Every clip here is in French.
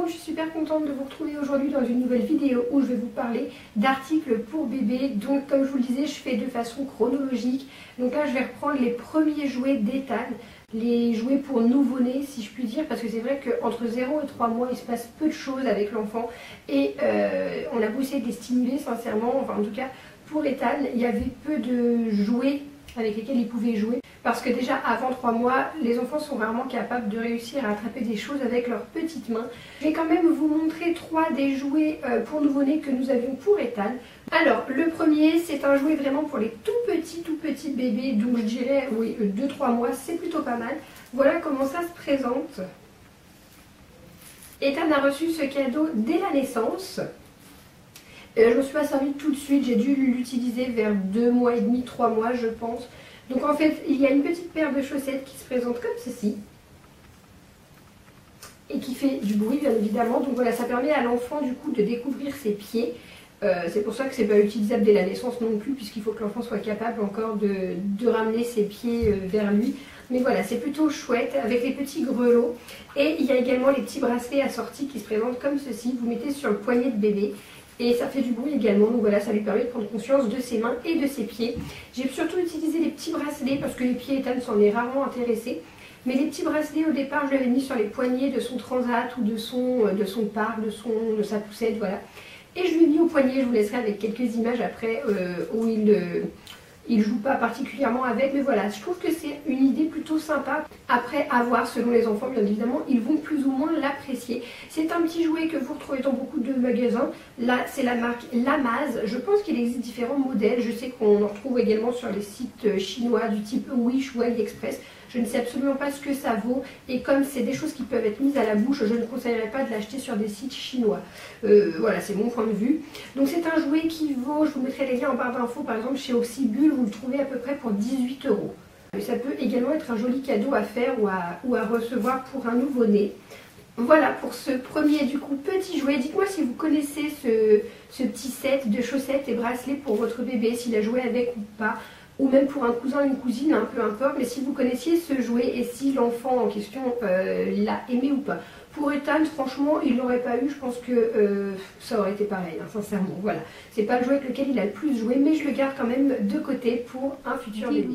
monde, je suis super contente de vous retrouver aujourd'hui dans une nouvelle vidéo où je vais vous parler d'articles pour bébés. Donc comme je vous le disais, je fais de façon chronologique. Donc là je vais reprendre les premiers jouets d'Ethan, les jouets pour nouveau-né si je puis dire, parce que c'est vrai qu'entre 0 et 3 mois il se passe peu de choses avec l'enfant et on a beau essayer de les stimuler sincèrement, enfin en tout cas pour Ethan il y avait peu de jouets avec lesquels il pouvait jouer. Parce que déjà avant 3 mois, les enfants sont vraiment capables de réussir à attraper des choses avec leurs petites mains. Je vais quand même vous montrer 3 des jouets pour nouveau-nés que nous avions pour Ethan. Alors le premier, c'est un jouet vraiment pour les tout petits bébés, donc je dirais oui 2-3 mois, c'est plutôt pas mal. Voilà comment ça se présente. Ethan a reçu ce cadeau dès la naissance. Je ne me suis pas servie tout de suite, j'ai dû l'utiliser vers 2 mois et demi, 3 mois je pense. Donc en fait, il y a une petite paire de chaussettes qui se présente comme ceci. Et qui fait du bruit bien évidemment. Donc voilà, ça permet à l'enfant du coup de découvrir ses pieds. C'est pour ça que c'est pas utilisable dès la naissance non plus, puisqu'il faut que l'enfant soit capable encore de ramener ses pieds vers lui. Mais voilà, c'est plutôt chouette avec les petits grelots. Et il y a également les petits bracelets assortis qui se présentent comme ceci. Vous mettez sur le poignet de bébé. Et ça fait du bruit également, donc voilà, ça lui permet de prendre conscience de ses mains et de ses pieds. J'ai surtout utilisé les petits bracelets parce que les pieds, Ethan s'en est rarement intéressé. Mais les petits bracelets au départ, je l'avais mis sur les poignets de son transat ou de son parc, de sa poussette, voilà. Et je lui ai mis au poignet, je vous laisserai avec quelques images après où il joue pas particulièrement avec, mais voilà, je trouve que c'est une idée plutôt sympa. Après, à voir selon les enfants, bien évidemment, ils vont plus ou moins l'apprécier. C'est un petit jouet que vous retrouvez dans beaucoup de magasins. Là, c'est la marque Lamaz. Je pense qu'il existe différents modèles. Je sais qu'on en retrouve également sur les sites chinois du type Wish ou AliExpress. Je ne sais absolument pas ce que ça vaut. Et comme c'est des choses qui peuvent être mises à la bouche, je ne conseillerais pas de l'acheter sur des sites chinois. Voilà, c'est mon point de vue. Donc c'est un jouet qui vaut, je vous mettrai les liens en barre d'infos, par exemple chez Oxybul, vous le trouvez à peu près pour 18 €. Et ça peut également être un joli cadeau à faire ou à recevoir pour un nouveau-né. Voilà pour ce premier du coup petit jouet. Dites-moi si vous connaissez ce petit set de chaussettes et bracelets pour votre bébé, s'il a joué avec ou pas. Ou même pour un cousin, une cousine, hein, peu importe. Mais si vous connaissiez ce jouet et si l'enfant en question l'a aimé ou pas. Pour Ethan, franchement, il l'aurait pas eu. Je pense que ça aurait été pareil, hein, sincèrement. Voilà. C'est pas le jouet avec lequel il a le plus joué, mais je le garde quand même de côté pour un futur bébé.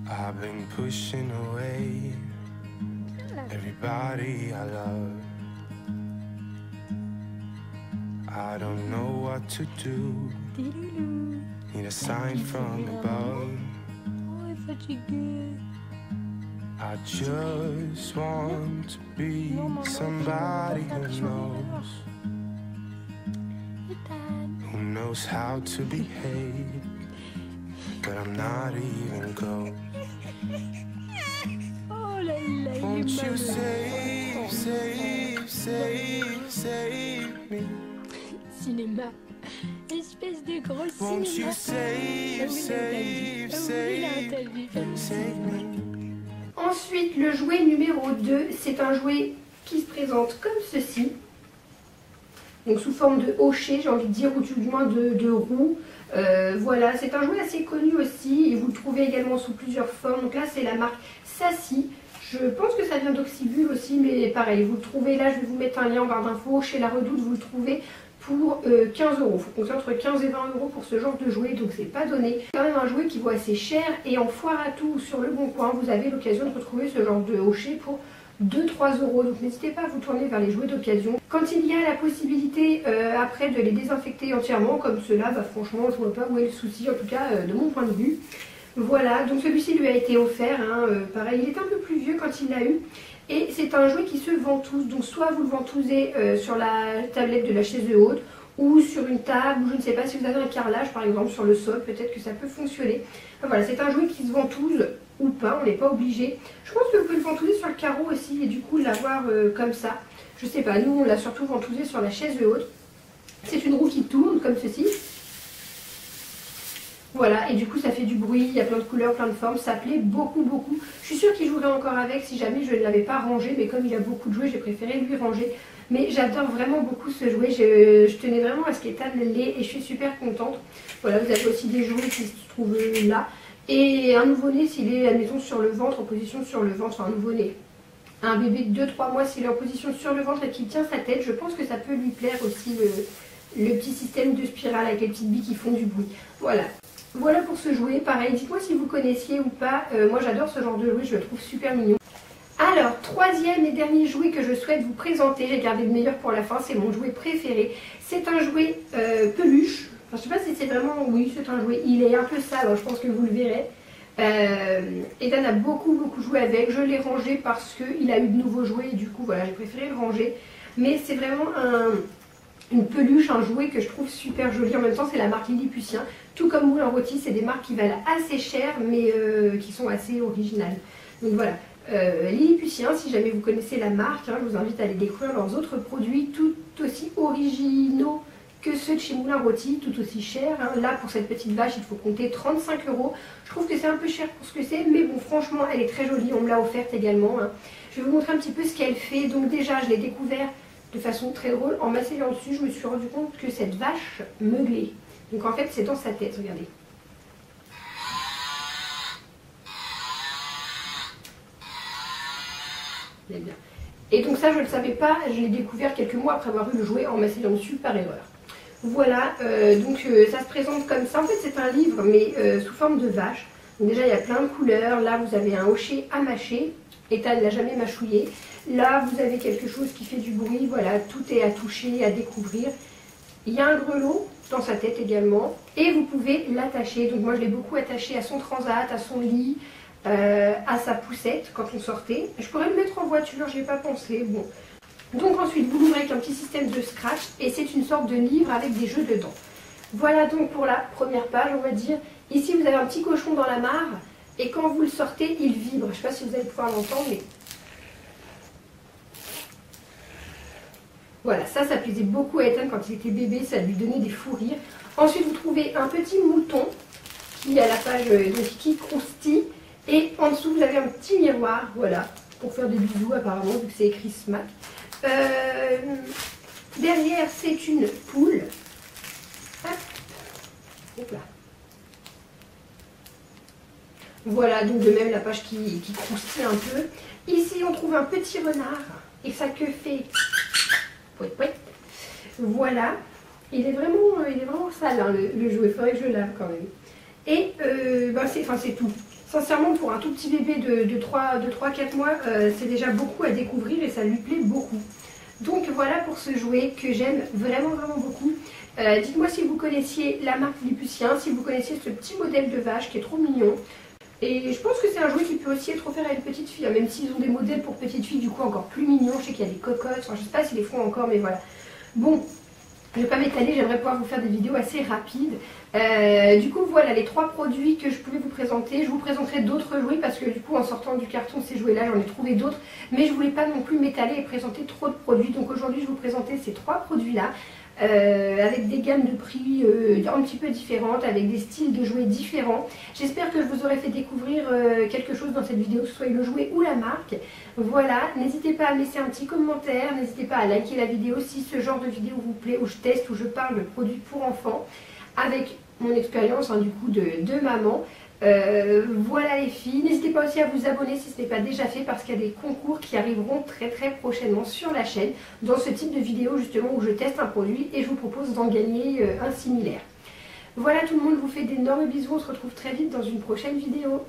I've been pushing away everybody I love. I don't know what to do. Need a sign from above. I just want to be somebody who knows how to behave, but I'm not even close. Won't you save me? Cinéma, espèce de gros cinéma. Won't you save me? Ensuite, le jouet numéro 2, c'est un jouet qui se présente comme ceci. Donc sous forme de hocher, j'ai envie de dire, ou du moins de roue. Voilà, c'est un jouet assez connu aussi et vous le trouvez également sous plusieurs formes. Donc là, c'est la marque Sassy. Je pense que ça vient d'Oxybul aussi, mais pareil, vous le trouvez là, je vais vous mettre un lien en barre d'infos. Chez La Redoute, vous le trouvez pour 15 €. Il faut compter entre 15 et 20 € pour ce genre de jouet, donc c'est pas donné. C'est quand même un jouet qui vaut assez cher et en foire à tout sur Le Bon Coin, vous avez l'occasion de retrouver ce genre de hocher pour 2-3 €. Donc n'hésitez pas à vous tourner vers les jouets d'occasion. Quand il y a la possibilité après de les désinfecter entièrement comme cela, bah franchement je vois pas où est le souci, en tout cas de mon point de vue. Voilà, donc celui-ci lui a été offert, hein, pareil, il est un peu plus vieux quand il l'a eu. Et c'est un jouet qui se ventouse, donc soit vous le ventousez sur la tablette de la chaise haute ou sur une table, ou je ne sais pas si vous avez un carrelage par exemple sur le sol, peut-être que ça peut fonctionner. Enfin, voilà, c'est un jouet qui se ventouse ou pas, on n'est pas obligé. Je pense que vous pouvez le ventouser sur le carreau aussi et du coup l'avoir comme ça. Je sais pas, nous on l'a surtout ventousé sur la chaise haute. C'est une roue qui tourne comme ceci. Voilà, et du coup ça fait du bruit, il y a plein de couleurs, plein de formes, ça plaît beaucoup. Je suis sûre qu'il jouerait encore avec si jamais je ne l'avais pas rangé, mais comme il a beaucoup de jouets, j'ai préféré lui ranger. Mais j'adore vraiment beaucoup ce jouet, je tenais vraiment à ce qu'Ethan l'ait et je suis super contente. Voilà, vous avez aussi des jouets qui se trouvent là. Et un nouveau-né s'il est, admettons, sur le ventre, en position sur le ventre, enfin un nouveau-né. un bébé de 2-3 mois s'il est en position sur le ventre et qu'il tient sa tête, je pense que ça peut lui plaire aussi le petit système de spirale avec les petites billes qui font du bruit. Voilà. Voilà pour ce jouet. Pareil, dites-moi si vous connaissiez ou pas. Moi j'adore ce genre de jouet, je le trouve super mignon. Alors, troisième et dernier jouet que je souhaite vous présenter, j'ai gardé le meilleur pour la fin, c'est mon jouet préféré. C'est un jouet peluche. Enfin, je sais pas si c'est vraiment... Oui, c'est un jouet. Il est un peu sale, hein, je pense que vous le verrez. Ethan a beaucoup joué avec. Je l'ai rangé parce qu'il a eu de nouveaux jouets et du coup, voilà, j'ai préféré le ranger. Mais c'est vraiment une peluche, un jouet que je trouve super joli. En même temps, c'est la marque Lilliputien. Tout comme Moulin Rôti, c'est des marques qui valent assez cher, mais qui sont assez originales. Donc voilà. Lilliputien, si jamais vous connaissez la marque, hein, je vous invite à aller découvrir leurs autres produits tout aussi originaux que ceux de chez Moulin Rôti, tout aussi chers. Hein. Là, pour cette petite vache, il faut compter 35 €. Je trouve que c'est un peu cher pour ce que c'est, mais bon, franchement, elle est très jolie. On me l'a offerte également. Hein. Je vais vous montrer un petit peu ce qu'elle fait. Donc déjà, je l'ai découvert de façon très drôle. En m'asseyant dessus, je me suis rendu compte que cette vache meuglait. Donc en fait, c'est dans sa tête, regardez. Bien. Et donc ça je ne le savais pas, je l'ai découvert quelques mois après avoir eu le jouet en m'asseyant dessus par erreur. Voilà, ça se présente comme ça. En fait c'est un livre mais sous forme de vache. Donc déjà il y a plein de couleurs. Là vous avez un hochet à mâcher. Ethan ne l'a jamais mâchouillé. Là vous avez quelque chose qui fait du bruit. Voilà, tout est à toucher, à découvrir. Il y a un grelot dans sa tête également. Et vous pouvez l'attacher. Donc moi je l'ai beaucoup attaché à son transat, à son lit. À sa poussette quand on sortait. Je pourrais le mettre en voiture, j'y ai pas pensé. Bon. Donc ensuite vous l'ouvrez avec un petit système de scratch et c'est une sorte de livre avec des jeux dedans. Voilà donc pour la première page, on va dire. Ici vous avez un petit cochon dans la mare et quand vous le sortez il vibre. Je ne sais pas si vous allez pouvoir l'entendre mais... Voilà, ça plaisait beaucoup à Ethan quand il était bébé, ça lui donnait des fous rires. Ensuite vous trouvez un petit mouton qui est à la page qui croustille. Et en dessous, vous avez un petit miroir, voilà, pour faire des bisous apparemment, vu que c'est écrit Smack. Derrière, c'est une poule. Hop là. Voilà, donc de même la page qui croustille un peu. Ici, on trouve un petit renard, et sa queue fait... Pouet, pouet. Voilà. Il est vraiment sale, hein, le jouet, il faudrait que je le lave quand même. Et c'est tout. Sincèrement, pour un tout petit bébé de 3-4 mois, c'est déjà beaucoup à découvrir et ça lui plaît beaucoup. Donc voilà pour ce jouet que j'aime vraiment beaucoup. Dites-moi si vous connaissiez la marque Lilliputien, si vous connaissiez ce petit modèle de vache qui est trop mignon. Et je pense que c'est un jouet qui peut aussi être offert à une petite fille, hein, même s'ils ont des modèles pour petites filles du coup encore plus mignons. Je sais qu'il y a des cocottes, enfin, je ne sais pas s'ils les font encore, mais voilà. Bon. Je ne vais pas m'étaler, j'aimerais pouvoir vous faire des vidéos assez rapides. Du coup, voilà les 3 produits que je pouvais vous présenter. Je vous présenterai d'autres jouets parce que du coup, en sortant du carton, ces jouets-là, j'en ai trouvé d'autres. Mais je ne voulais pas non plus m'étaler et présenter trop de produits. Donc aujourd'hui, je vais vous présenter ces 3 produits-là. Avec des gammes de prix un petit peu différentes, avec des styles de jouets différents. J'espère que je vous aurai fait découvrir quelque chose dans cette vidéo, que ce soit le jouet ou la marque. Voilà, n'hésitez pas à me laisser un petit commentaire, n'hésitez pas à liker la vidéo si ce genre de vidéo vous plaît, où je teste, où je parle de produits pour enfants, avec mon expérience du coup de maman. Voilà les filles, n'hésitez pas aussi à vous abonner si ce n'est pas déjà fait parce qu'il y a des concours qui arriveront très prochainement sur la chaîne dans ce type de vidéo justement où je teste un produit et je vous propose d'en gagner un similaire. Voilà tout le monde, je vous fais d'énormes bisous, on se retrouve très vite dans une prochaine vidéo.